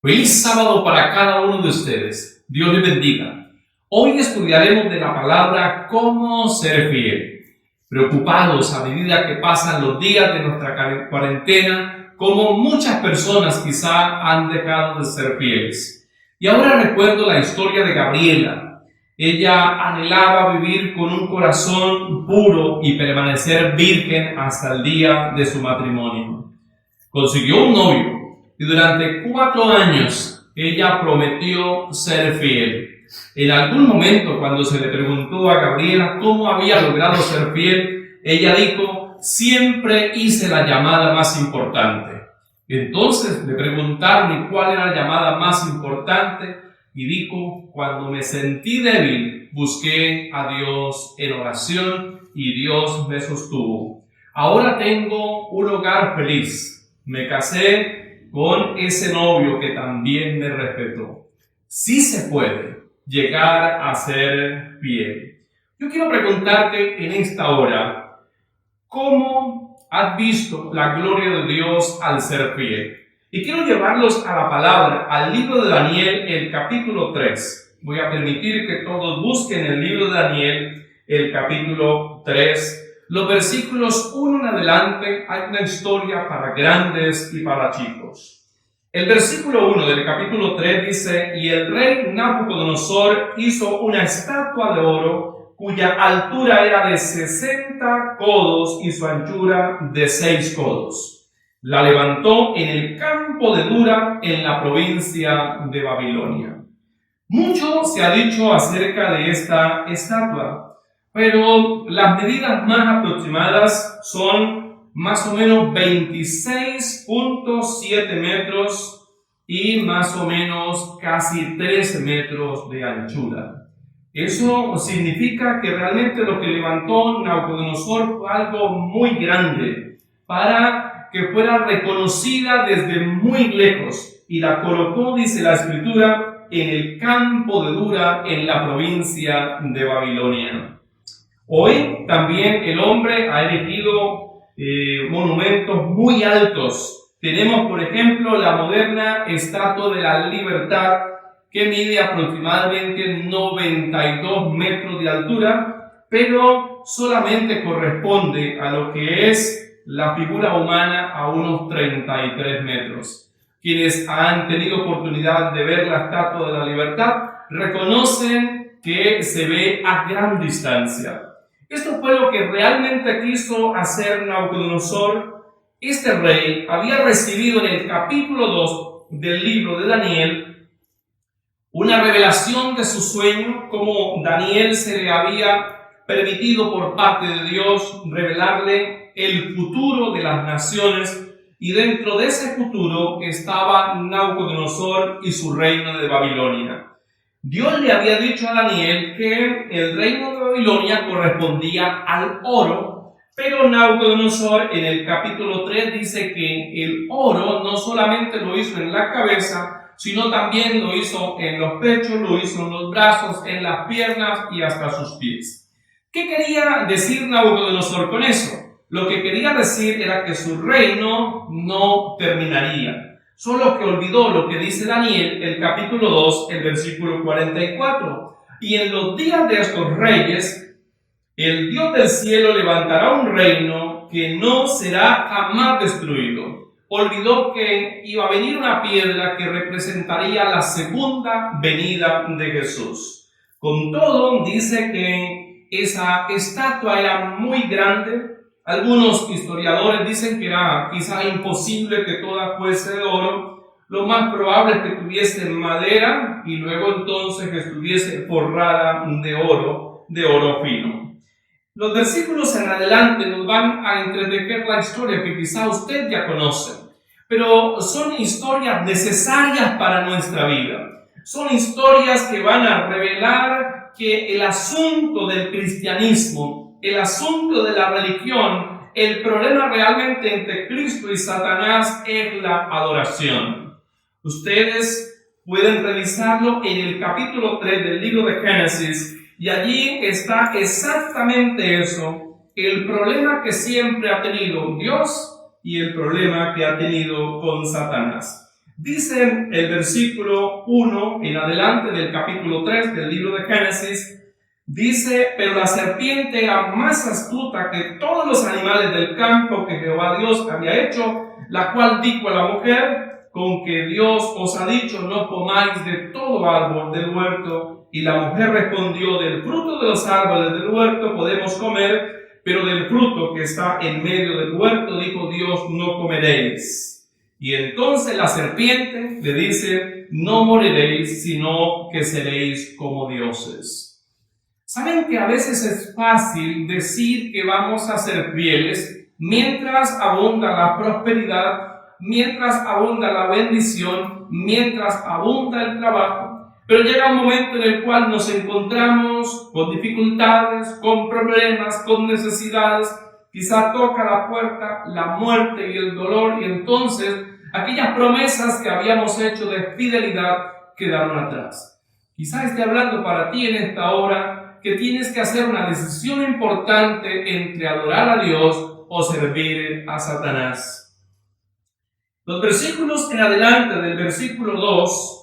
Feliz sábado para cada uno de ustedes. Dios les bendiga. Hoy estudiaremos de la palabra cómo ser fiel. Preocupados a medida que pasan los días de nuestra cuarentena, como muchas personas quizá han dejado de ser fieles. Y ahora recuerdo la historia de Gabriela. Ella anhelaba vivir con un corazón puro y permanecer virgen hasta el día de su matrimonio. Consiguió un novio y durante 4 años ella prometió ser fiel. En algún momento, cuando se le preguntó a Gabriela cómo había logrado ser fiel, ella dijo: siempre hice la llamada más importante. Entonces le preguntaron cuál era la llamada más importante y dijo: cuando me sentí débil, busqué a Dios en oración y Dios me sostuvo. Ahora tengo un hogar feliz. Me casé con ese novio que también me respetó. Sí se puede llegar a ser fiel. Yo quiero preguntarte en esta hora, ¿cómo has visto la gloria de Dios al ser fiel? Y quiero llevarlos a la palabra, al libro de Daniel, el capítulo 3. Voy a permitir que todos busquen el libro de Daniel, el capítulo 3. Los versículos 1 en adelante hay una historia para grandes y para chicos. El versículo 1 del capítulo 3 dice: y el rey Nabucodonosor hizo una estatua de oro cuya altura era de 60 codos y su anchura de 6 codos. La levantó en el campo de Dura, en la provincia de Babilonia. Mucho se ha dicho acerca de esta estatua, pero las medidas más aproximadas son más o menos 26.7 metros y más o menos casi 13 metros de anchura. Eso significa que realmente lo que levantó Nabucodonosor fue algo muy grande para que fuera reconocida desde muy lejos, y la colocó, dice la Escritura, en el campo de Dura, en la provincia de Babilonia. Hoy también el hombre ha elegido monumentos muy altos. Tenemos, por ejemplo, la moderna Estatua de la Libertad, que mide aproximadamente 92 metros de altura, pero solamente corresponde a lo que es la figura humana a unos 33 metros. Quienes han tenido oportunidad de ver la Estatua de la Libertad reconocen que se ve a gran distancia. Esto fue lo que realmente quiso hacer Nabucodonosor. Este rey había recibido en el capítulo 2 del libro de Daniel una revelación de su sueño, como Daniel se le había permitido por parte de Dios revelarle el futuro de las naciones, y dentro de ese futuro estaba Nabucodonosor y su reino de Babilonia. Dios le había dicho a Daniel que el reino de Babilonia correspondía al oro, pero Nabucodonosor en el capítulo 3 dice que el oro no solamente lo hizo en la cabeza, sino también lo hizo en los pechos, lo hizo en los brazos, en las piernas y hasta sus pies. ¿Qué quería decir Nabucodonosor con eso? Lo que quería decir era que su reino no terminaría. Solo que olvidó lo que dice Daniel, el capítulo 2, el versículo 44. Y en los días de estos reyes, el Dios del cielo levantará un reino que no será jamás destruido. Olvidó que iba a venir una piedra que representaría la segunda venida de Jesús. Con todo, dice que esa estatua era muy grande. Algunos historiadores dicen que era quizá imposible que toda fuese de oro. Lo más probable es que tuviese madera y luego entonces que estuviese forrada de oro fino. Los versículos en adelante nos van a entretejer la historia que quizá usted ya conoce, pero son historias necesarias para nuestra vida. Son historias que van a revelar que el asunto del cristianismo, el asunto de la religión, el problema realmente entre Cristo y Satanás es la adoración. Ustedes pueden revisarlo en el capítulo 3 del libro de Génesis, y allí está exactamente eso, el problema que siempre ha tenido Dios y el problema que ha tenido con Satanás. Dice el versículo 1 en adelante del capítulo 3 del libro de Génesis, dice: pero la serpiente era más astuta que todos los animales del campo que Jehová Dios había hecho, la cual dijo a la mujer: con que Dios os ha dicho, no comáis de todo árbol del huerto. Y la mujer respondió: del fruto de los árboles del huerto podemos comer, pero del fruto que está en medio del huerto, dijo Dios, no comeréis. Y entonces la serpiente le dice: no moriréis, sino que seréis como dioses. ¿Saben que a veces es fácil decir que vamos a ser fieles mientras abunda la prosperidad, mientras abunda la bendición, mientras abunda el trabajo? Pero llega un momento en el cual nos encontramos con dificultades, con problemas, con necesidades. Quizá toca la puerta la muerte y el dolor, y entonces aquellas promesas que habíamos hecho de fidelidad quedaron atrás. Quizá esté hablando para ti en esta hora que tienes que hacer una decisión importante entre adorar a Dios o servir a Satanás. Los versículos en adelante del versículo 2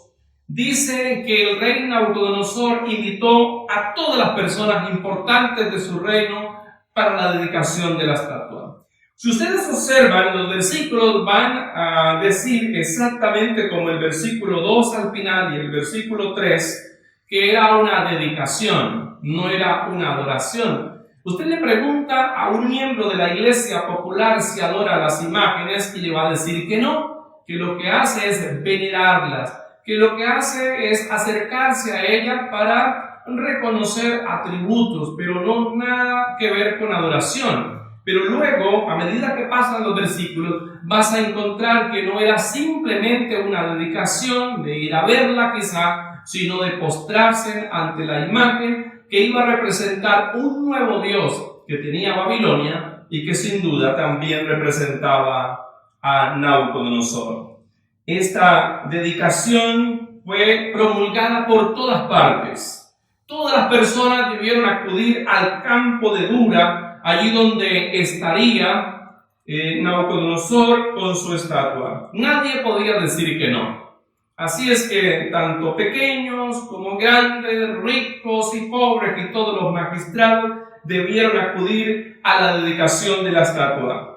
dicen que el rey Nabucodonosor invitó a todas las personas importantes de su reino para la dedicación de la estatua. Si ustedes observan, los versículos van a decir exactamente como el versículo 2 al final y el versículo 3, que era una dedicación, no era una adoración. Usted le pregunta a un miembro de la iglesia popular si adora las imágenes y le va a decir que no, que lo que hace es venerarlas, que lo que hace es acercarse a ellas para reconocer atributos, pero no nada que ver con adoración. Pero luego, a medida que pasan los versículos, vas a encontrar que no era simplemente una dedicación de ir a verla quizá, sino de postrarse ante la imagen que iba a representar un nuevo Dios que tenía Babilonia y que sin duda también representaba a Nabucodonosor. Esta dedicación fue promulgada por todas partes. Todas las personas debieron acudir al campo de Dura, allí donde estaría Nabucodonosor con su estatua. Nadie podía decir que no. Así es que tanto pequeños como grandes, ricos y pobres y todos los magistrados debieron acudir a la dedicación de la estatua.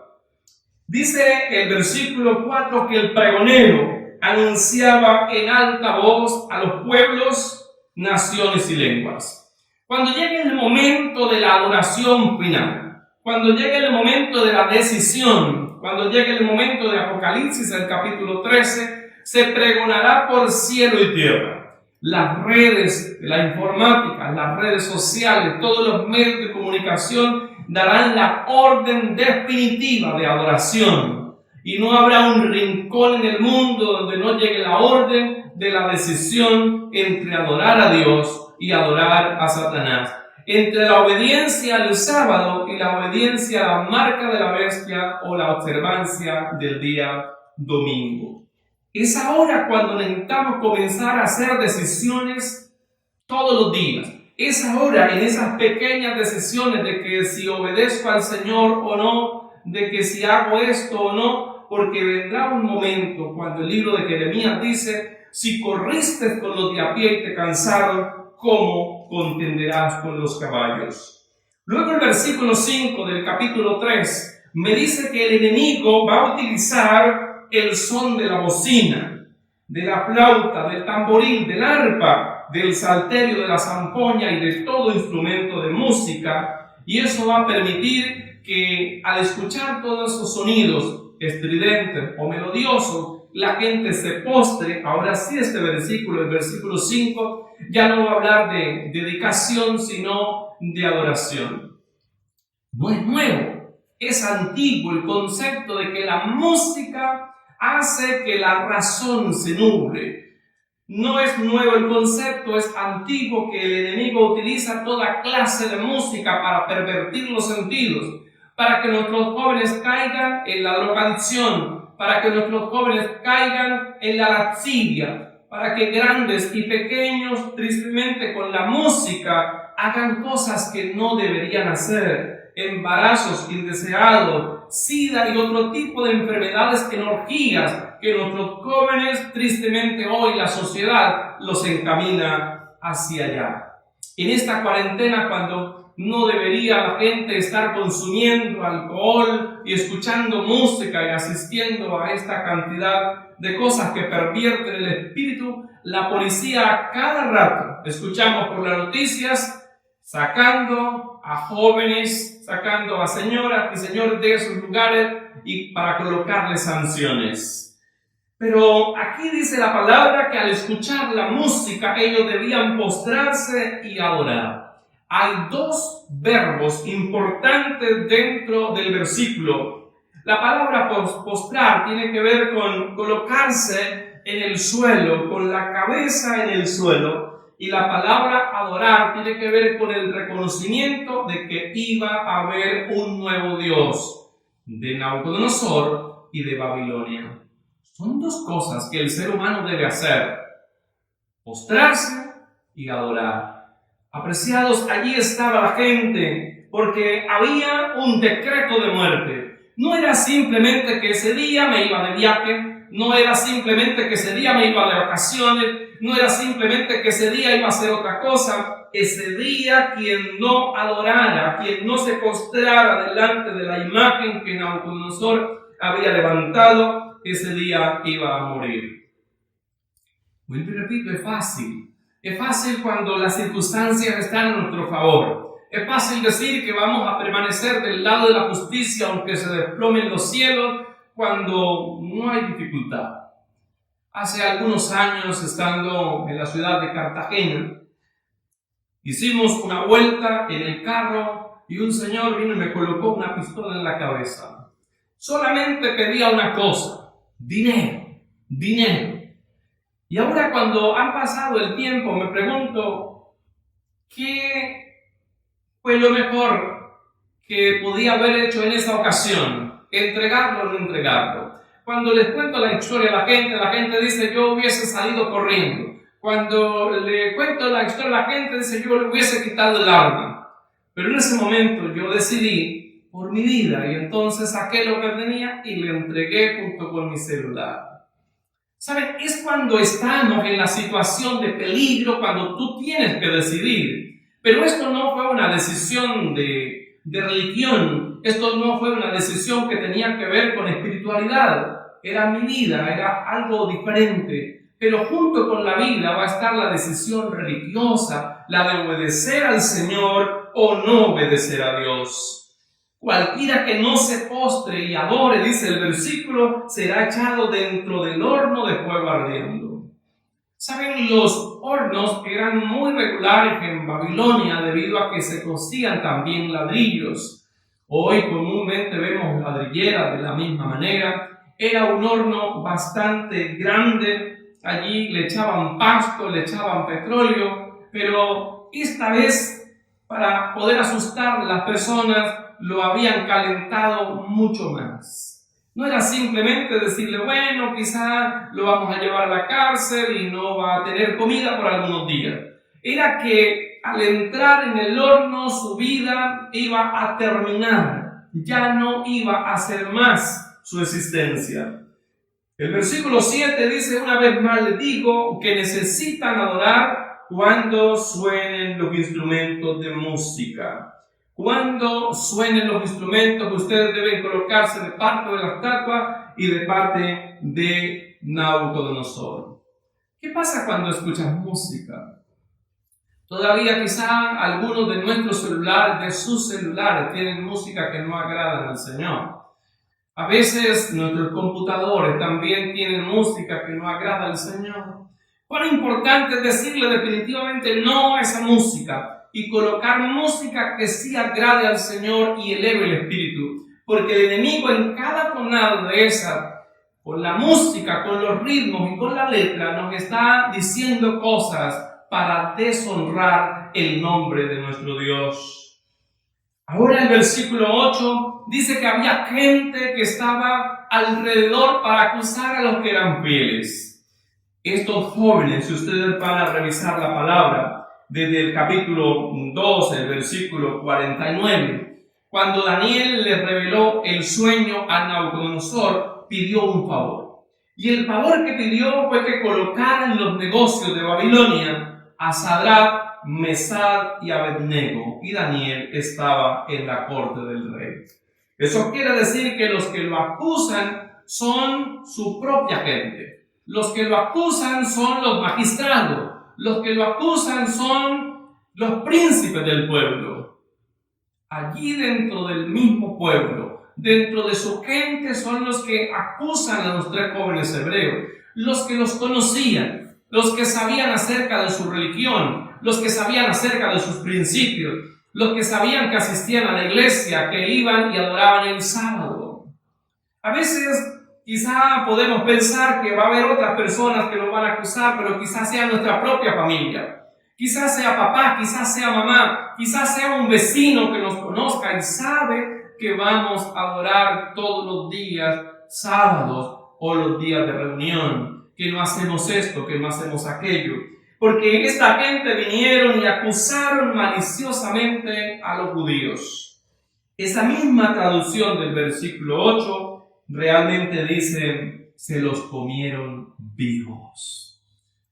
Dice el versículo 4 que el pregonero anunciaba en alta voz a los pueblos, naciones y lenguas. Cuando llegue el momento de la adoración final, cuando llegue el momento de la decisión, cuando llegue el momento de Apocalipsis, el capítulo 13, se pregonará por cielo y tierra. Las redes de la informática, las redes sociales, todos los medios de comunicación darán la orden definitiva de adoración. Y no habrá un rincón en el mundo donde no llegue la orden de la decisión entre adorar a Dios y adorar a Satanás. Entre la obediencia al sábado y la obediencia a la marca de la bestia o la observancia del día domingo. Es ahora cuando necesitamos comenzar a hacer decisiones todos los días. Es ahora en esas pequeñas decisiones de que si obedezco al Señor o no, de que si hago esto o no, porque vendrá un momento cuando el libro de Jeremías dice: si corriste con los de a pie y te cansaron, ¿cómo contenderás con los caballos? Luego el versículo 5 del capítulo 3 me dice que el enemigo va a utilizar el son de la bocina, de la flauta, del tamboril, del arpa, del salterio, de la zampoña y de todo instrumento de música, y eso va a permitir que al escuchar todos esos sonidos estridentes o melodiosos, la gente se postre. Ahora sí, este versículo, el versículo 5, ya no va a hablar de dedicación, sino de adoración. No es nuevo, es antiguo el concepto de que la música hace que la razón se nuble. No es nuevo el concepto, es antiguo, que el enemigo utiliza toda clase de música para pervertir los sentidos, para que nuestros jóvenes caigan en la drogadicción, para que nuestros jóvenes caigan en la lascivia, para que grandes y pequeños, tristemente con la música, hagan cosas que no deberían hacer. Embarazos indeseados, sida y otro tipo de enfermedades en orgías que nuestros jóvenes, tristemente hoy la sociedad los encamina hacia allá. En esta cuarentena, cuando no debería la gente estar consumiendo alcohol y escuchando música y asistiendo a esta cantidad de cosas que pervierten el espíritu, la policía a cada rato, escuchamos por las noticias, sacando a jóvenes, sacando a señoras y señores de esos lugares y para colocarles sanciones. Pero aquí dice la palabra que al escuchar la música ellos debían postrarse y adorar. Hay dos verbos importantes dentro del versículo. La palabra postrar tiene que ver con colocarse en el suelo, con la cabeza en el suelo. Y la palabra adorar tiene que ver con el reconocimiento de que iba a haber un nuevo Dios, de Nabucodonosor y de Babilonia. Son dos cosas que el ser humano debe hacer: postrarse y adorar. Apreciados, allí estaba la gente porque había un decreto de muerte. No era simplemente que ese día me iba de viaje, no era simplemente que ese día me iba de vacaciones, no era simplemente que ese día iba a hacer otra cosa. Ese día quien no adorara, quien no se postrara delante de la imagen que Nabucodonosor había levantado, ese día iba a morir. Vuelvo y repito, es fácil. Es fácil cuando las circunstancias están a nuestro favor. Es fácil decir que vamos a permanecer del lado de la justicia aunque se desplomen los cielos cuando no hay dificultad. Hace algunos años, estando en la ciudad de Cartagena, hicimos una vuelta en el carro y un señor vino y me colocó una pistola en la cabeza. Solamente pedía una cosa: dinero, dinero. Y ahora, cuando ha pasado el tiempo, me pregunto, ¿qué fue lo mejor que podía haber hecho en esa ocasión? ¿Entregarlo o no entregarlo? Cuando les cuento la historia a la gente dice: yo hubiese salido corriendo. Cuando le cuento la historia a la gente dice: yo le hubiese quitado el arma. Pero en ese momento yo decidí por mi vida y entonces saqué lo que tenía y le entregué junto con mi celular. ¿Saben? Es cuando estamos en la situación de peligro, cuando tú tienes que decidir. Pero esto no fue una decisión de religión. Esto no fue una decisión que tenía que ver con espiritualidad. Era mi vida, era algo diferente. Pero junto con la vida va a estar la decisión religiosa, la de obedecer al Señor o no obedecer a Dios. Cualquiera que no se postre y adore, dice el versículo, será echado dentro del horno de fuego ardiendo. Saben, los hornos eran muy regulares en Babilonia debido a que se cocían también ladrillos. Hoy comúnmente vemos ladrilleras de la misma manera. Era un horno bastante grande. Allí le echaban pasto, le echaban petróleo, pero esta vez, para poder asustar a las personas, lo habían calentado mucho más. No era simplemente decirle: bueno, quizá lo vamos a llevar a la cárcel y no va a tener comida por algunos días. Era que al entrar en el horno su vida iba a terminar, ya no iba a ser más su existencia. El versículo 7 dice: una vez más les digo que necesitan adorar cuando suenen los instrumentos de música. Cuando suenen los instrumentos, ustedes deben colocarse de parte de la estatua y de parte de Nabucodonosor. ¿Qué pasa cuando escuchas música? Todavía quizá algunos de nuestros celulares, de sus celulares, tienen música que no agrada al Señor. A veces nuestros computadores también tienen música que no agrada al Señor. Cuán importante es decirle definitivamente no a esa música y colocar música que sí agrade al Señor y eleve el espíritu. Porque el enemigo en cada tonada de esa, con la música, con los ritmos y con la letra, nos está diciendo cosas para deshonrar el nombre de nuestro Dios. Ahora el versículo 8 dice que había gente que estaba alrededor para acusar a los que eran fieles. Estos jóvenes, si ustedes van a revisar la palabra, desde el capítulo 2, el versículo 49, cuando Daniel le reveló el sueño a Nabucodonosor, pidió un favor. Y el favor que pidió fue que colocaran en los negocios de Babilonia a Sadrach, Mesach y Abednego, y Daniel estaba en la corte del rey. Eso quiere decir que los que lo acusan son su propia gente. Los que lo acusan son los magistrados. Los que lo acusan son los príncipes del pueblo. Allí dentro del mismo pueblo, dentro de su gente, son los que acusan a los 3 jóvenes hebreos. Los que los conocían, los que sabían acerca de su religión, los que sabían acerca de sus principios, los que sabían que asistían a la iglesia, que iban y adoraban el sábado. A veces quizá podemos pensar que va a haber otras personas que lo van a acusar, pero quizás sea nuestra propia familia. Quizás sea papá, quizás sea mamá, quizás sea un vecino que nos conozca y sabe que vamos a adorar todos los días sábados o los días de reunión, que no hacemos esto, que no hacemos aquello. Porque esta gente vinieron y acusaron maliciosamente a los judíos. Esa misma traducción del versículo 8 realmente dice, se los comieron vivos.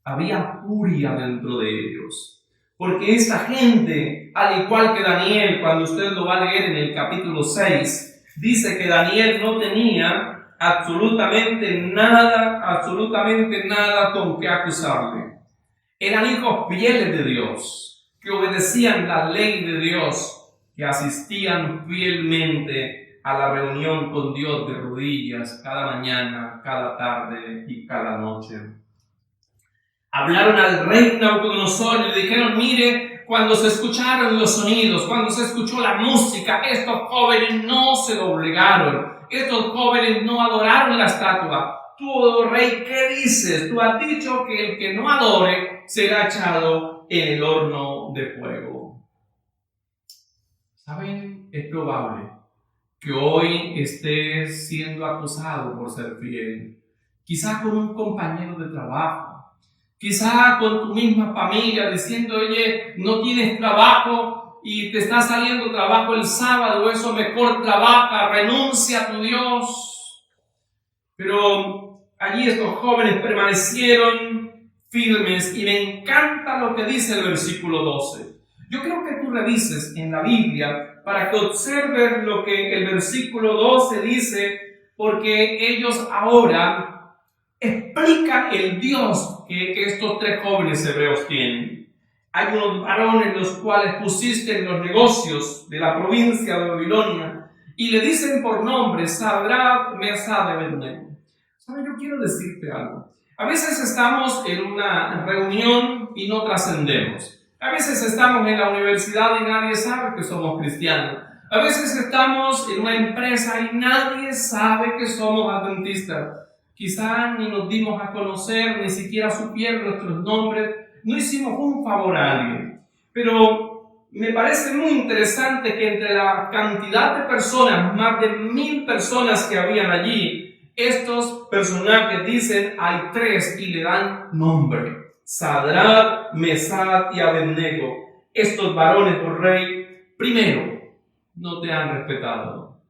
Había furia dentro de ellos. Porque esta gente, al igual que Daniel, cuando usted lo va a leer en el capítulo 6, dice que Daniel no tenía absolutamente nada con que acusarle. Eran hijos fieles de Dios, que obedecían la ley de Dios, que asistían fielmente a la reunión con Dios de rodillas cada mañana, cada tarde y cada noche. Hablaron al rey Nabucodonosor y le dijeron, mire, cuando se escucharon los sonidos, cuando se escuchó la música, estos jóvenes no se doblegaron, estos jóvenes no adoraron la estatua. Tú, oh rey, ¿qué dices? Tú has dicho que el que no adore será echado en el horno de fuego. ¿Saben? Es probable que hoy estés siendo acusado por ser fiel. Quizá con un compañero de trabajo, quizá con tu misma familia diciendo, oye, no tienes trabajo y te está saliendo trabajo el sábado, eso mejor trabaja, renuncia a tu Dios. Pero allí estos jóvenes permanecieron firmes y me encanta lo que dice el versículo 12. Yo creo que tú revises en la Biblia para que observes lo que el versículo 12 dice, porque ellos ahora explican el Dios que estos 3 jóvenes hebreos tienen. Hay unos varones los cuales pusiste en los negocios de la provincia de Babilonia y le dicen por nombre Sadrach, Mesach y Abednego. ¿Sabes? Yo quiero decirte algo. A veces estamos en una reunión y no trascendemos. A veces estamos en la universidad y nadie sabe que somos cristianos. A veces estamos en una empresa y nadie sabe que somos adventistas. Quizá ni nos dimos a conocer, ni siquiera supieron nuestros nombres. No hicimos un favor a alguien. Pero me parece muy interesante que entre la cantidad de personas, más de 1000 personas que habían allí, estos personajes dicen, hay 3 y le dan nombre. Sadrach, Mesach y Abednego. Estos varones, oh rey, primero, no te han respetado.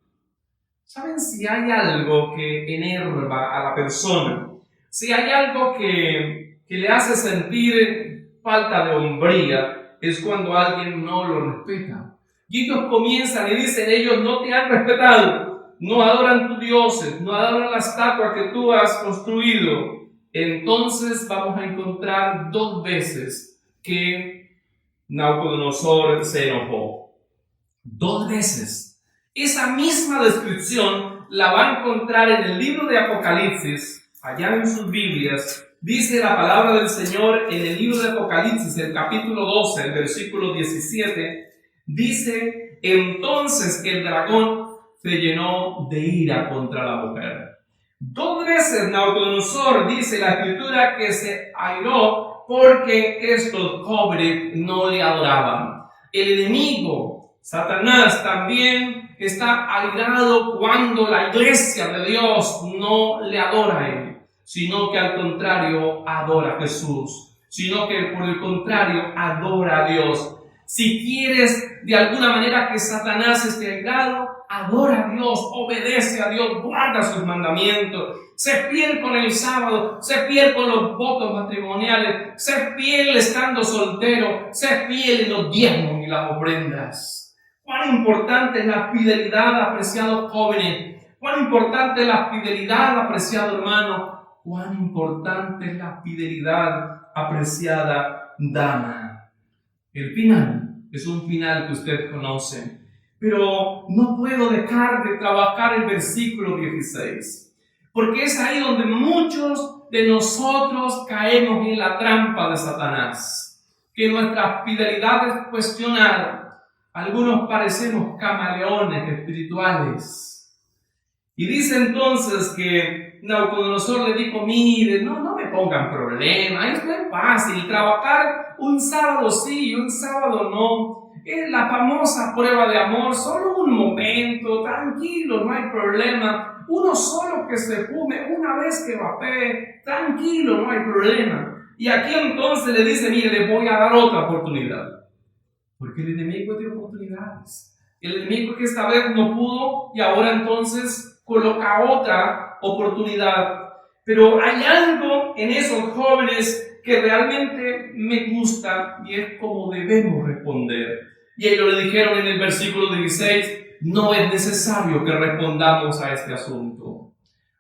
¿Saben? Si hay algo que enerva a la persona, si hay algo que le hace sentir falta de hombría, es cuando alguien no lo respeta. Y ellos comienzan y dicen, ellos no te han respetado, no adoran tus dioses, no adoran la estatua que tú has construido. Entonces vamos a encontrar 2 veces que Nabucodonosor se enojó. 2 veces. Esa misma descripción la va a encontrar en el libro de Apocalipsis, allá en sus Biblias. Dice la palabra del Señor en el libro de Apocalipsis, el capítulo 12, el versículo 17. Dice, entonces el dragón se llenó de ira contra la mujer. 2 veces Nabucodonosor dice la escritura que se airó porque estos jóvenes no le adoraban. El enemigo, Satanás, también está airado cuando la iglesia de Dios no le adora a él, sino que al contrario adora a Jesús, sino que por el contrario adora a Dios. Si quieres de alguna manera que Satanás esté airado, adora a Dios, obedece a Dios, guarda sus mandamientos, sé fiel con el sábado, sé fiel con los votos matrimoniales, sé fiel estando soltero, sé fiel en los diezmos y las ofrendas. Cuán importante es la fidelidad, apreciados jóvenes. Cuán importante es la fidelidad, apreciado hermano. Cuán importante es la fidelidad, apreciada dama. El final es un final que usted conoce, pero no puedo dejar de trabajar el versículo 16, porque es ahí donde muchos de nosotros caemos en la trampa de Satanás, que nuestra fidelidad es cuestionada. Algunos parecemos camaleones espirituales. Y dice entonces que Nabucodonosor le dijo, mire, no me pongan problema, esto es fácil, trabajar un sábado sí y un sábado no, es la famosa prueba de amor, solo un momento, tranquilo, no hay problema, uno solo que se fume, una vez que vapee, tranquilo, no hay problema. Y aquí entonces le dice, mire, le voy a dar otra oportunidad. Porque el enemigo tiene oportunidades. El enemigo que esta vez no pudo y ahora entonces coloca otra oportunidad. Pero hay algo en esos jóvenes que realmente me gusta y es como debemos responder. Y ellos le dijeron en el versículo 16, no es necesario que respondamos a este asunto.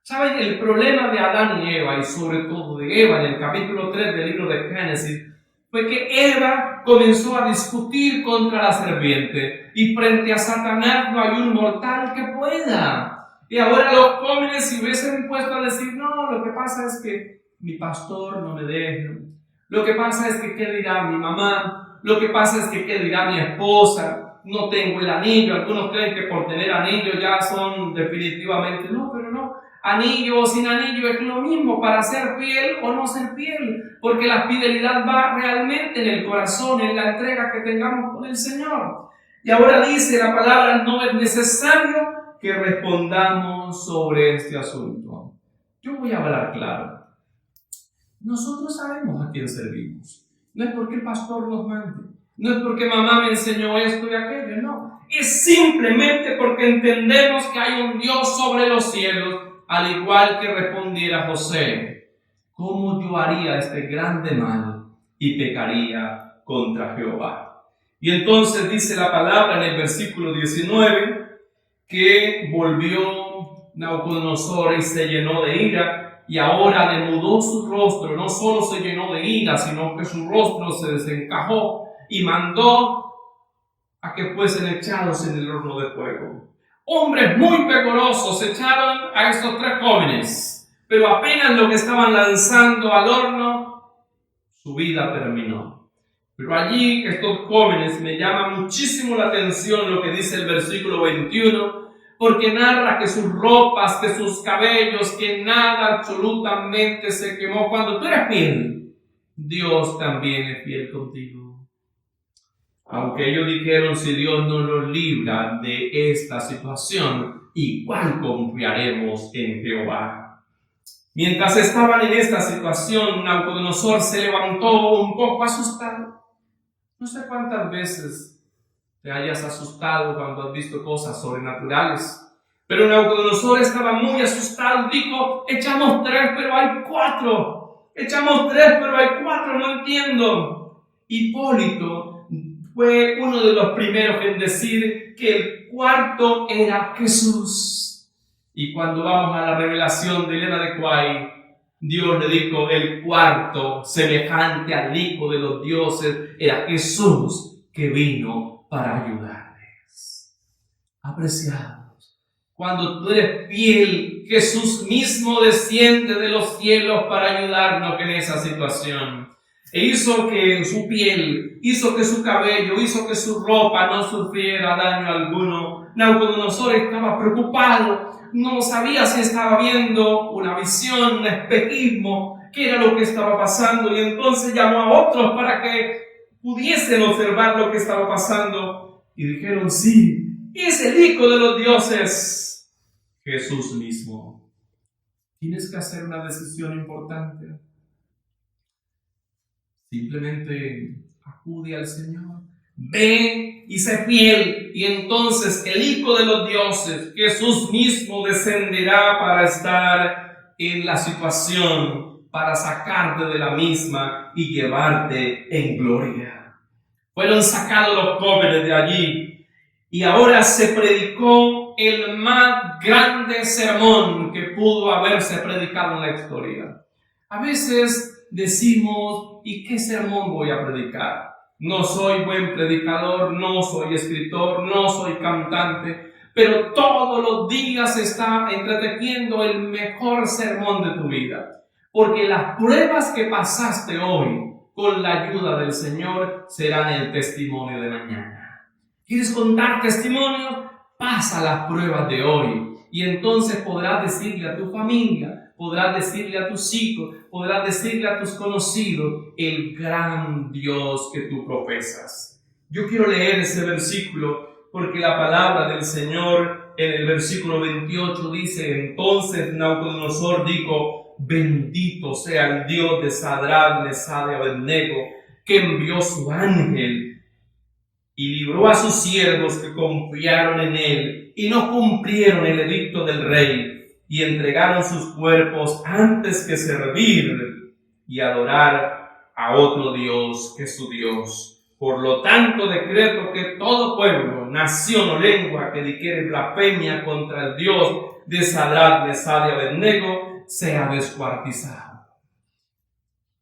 ¿Saben? El problema de Adán y Eva, y sobre todo de Eva en el capítulo 3 del libro de Génesis, fue que Eva comenzó a discutir contra la serpiente y frente a Satanás no hay un mortal que pueda. Y ahora los jóvenes se hubiesen puesto a decir, no, lo que pasa es que mi pastor no me deja, lo que pasa es que qué dirá mi mamá, lo que pasa es que qué dirá mi esposa, no tengo el anillo. Algunos creen que por tener anillo ya son definitivamente, no, pero no. Anillo o sin anillo es lo mismo para ser fiel o no ser fiel, porque la fidelidad va realmente en el corazón, en la entrega que tengamos con el Señor. Y ahora dice la palabra, no es necesario que respondamos sobre este asunto. Yo voy a hablar claro. Nosotros sabemos a quién servimos. No es porque el pastor nos mande, no es porque mamá me enseñó esto y aquello, no. Es simplemente porque entendemos que hay un Dios sobre los cielos. Al igual que respondiera José, ¿cómo yo haría este grande mal y pecaría contra Jehová? Y entonces dice la palabra en el versículo 19 que volvió Nabucodonosor y se llenó de ira y ahora demudó su rostro. No solo se llenó de ira, sino que su rostro se desencajó y mandó a que fuesen echados en el horno de fuego. Hombres muy vigorosos echaron a estos tres jóvenes, pero apenas lo que estaban lanzando al horno, su vida terminó. Pero allí estos jóvenes, me llama muchísimo la atención lo que dice el versículo 21, porque narra que sus ropas, que sus cabellos, que nada absolutamente se quemó. Cuando tú eres fiel, Dios también es fiel contigo. Aunque ellos dijeron, si Dios no nos libra de esta situación, igual confiaremos en Jehová. Mientras estaban en esta situación, Nabucodonosor se levantó un poco asustado. No sé cuántas veces te hayas asustado cuando has visto cosas sobrenaturales. Pero Nabucodonosor estaba muy asustado. Dijo, echamos 3, pero hay 4. Echamos 3, pero hay 4, no entiendo. Hipólito fue uno de los primeros en decir que el cuarto era Jesús. Y cuando vamos a la revelación de Elena de White, Dios le dijo, el cuarto, semejante al hijo de los dioses, era Jesús que vino para ayudarles. Apreciados, cuando tú eres fiel, Jesús mismo desciende de los cielos para ayudarnos en esa situación. E hizo que su piel, hizo que su cabello, hizo que su ropa no sufriera daño alguno. Nabucodonosor estaba preocupado, no sabía si estaba viendo una visión, un espejismo, qué era lo que estaba pasando, y entonces llamó a otros para que pudiesen observar lo que estaba pasando, y dijeron, sí, es el hijo de los dioses, Jesús mismo. Tienes que hacer una decisión importante. Simplemente acude al Señor, Ve y sé fiel, y entonces el Hijo de los dioses, Jesús mismo, descenderá para estar en la situación, para sacarte de la misma y llevarte en gloria. Fueron sacados los jóvenes de allí y ahora se predicó el más grande sermón que pudo haberse predicado en la historia. A veces decimos, ¿y qué sermón voy a predicar? No soy buen predicador, no soy escritor, no soy cantante, pero todos los días está entretejiendo el mejor sermón de tu vida. Porque las pruebas que pasaste hoy, con la ayuda del Señor, serán el testimonio de mañana. ¿Quieres contar testimonios? Pasa las pruebas de hoy y entonces podrás decirle a tu familia, podrás decirle a tus hijos, podrás decirle a tus conocidos el gran Dios que tú profesas. Yo quiero leer ese versículo porque la palabra del Señor en el versículo 28 dice: entonces Nabucodonosor dijo: bendito sea el Dios de Sadrach, Mesach y Abednego, que envió su ángel y libró a sus siervos que confiaron en él y no cumplieron el edicto del rey, y entregaron sus cuerpos antes que servir y adorar a otro Dios que su Dios. Por lo tanto, decreto que todo pueblo, nación o lengua que dijere blasfemia contra el Dios de Sadrach, Mesach y Abednego sea descuartizado.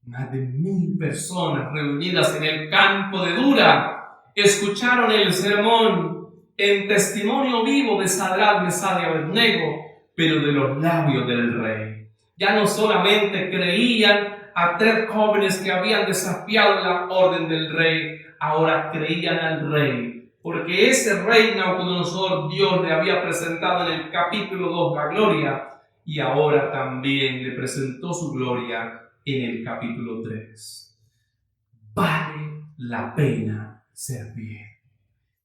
Más de 1000 personas reunidas en el campo de Dura escucharon el sermón en testimonio vivo de Sadrach, Mesach y Abednego, pero de los labios del rey. Ya no solamente creían a 3 jóvenes que habían desafiado la orden del rey, ahora creían al rey, porque ese rey Nabucodonosor, Dios le había presentado en el capítulo 2 la gloria, y ahora también le presentó su gloria en el capítulo 3. Vale la pena ser fiel.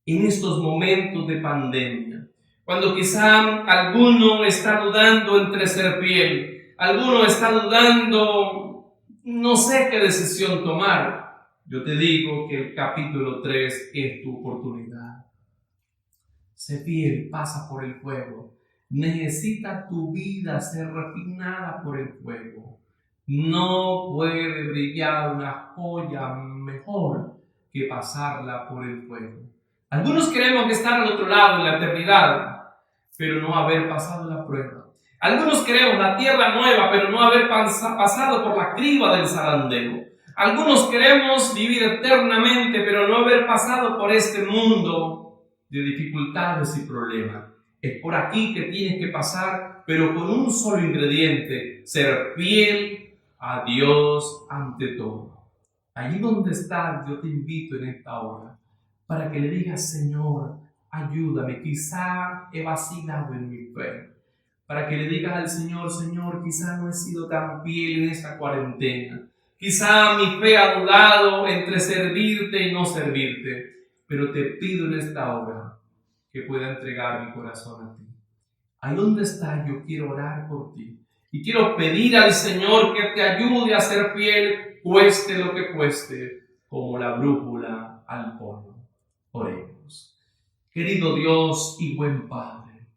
En estos momentos de pandemia, cuando quizá alguno está dudando entre ser fiel, alguno está dudando, no sé qué decisión tomar, yo te digo que el capítulo 3 es tu oportunidad. Sé fiel, pasa por el fuego. Necesita tu vida ser refinada por el fuego. No puede brillar una joya mejor que pasarla por el fuego. Algunos queremos estar al otro lado en la eternidad, pero no haber pasado la prueba. Algunos queremos la tierra nueva, pero no haber pasado por la criba del zarandeo. Algunos queremos vivir eternamente, pero no haber pasado por este mundo de dificultades y problemas. Es por aquí que tienes que pasar, pero con un solo ingrediente: ser fiel a Dios ante todo. Allí donde estás, yo te invito en esta hora para que le digas: Señor, ayúdame, quizá he vacilado en mi fe. Para que le digas al Señor: Señor, quizá no he sido tan fiel en esta cuarentena. Quizá mi fe ha dudado entre servirte y no servirte. Pero te pido en esta hora que pueda entregar mi corazón a ti. Ahí donde estás, yo quiero orar por ti. Y quiero pedir al Señor que te ayude a ser fiel, cueste lo que cueste, como la brújula al polo. Oremos. Querido Dios y buen Padre,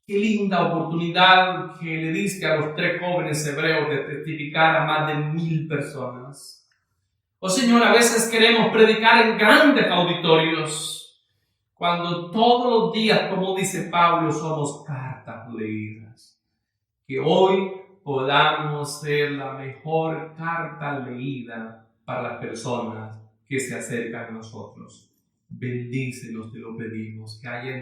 qué linda oportunidad que le diste a los 3 jóvenes hebreos de testificar a más de 1000 personas. Oh Señor, a veces queremos predicar en grandes auditorios, cuando todos los días, como dice Pablo, somos cartas leídas. Que hoy podamos ser la mejor carta leída para las personas que se acercan a nosotros. Bendícenos, te lo pedimos, que haya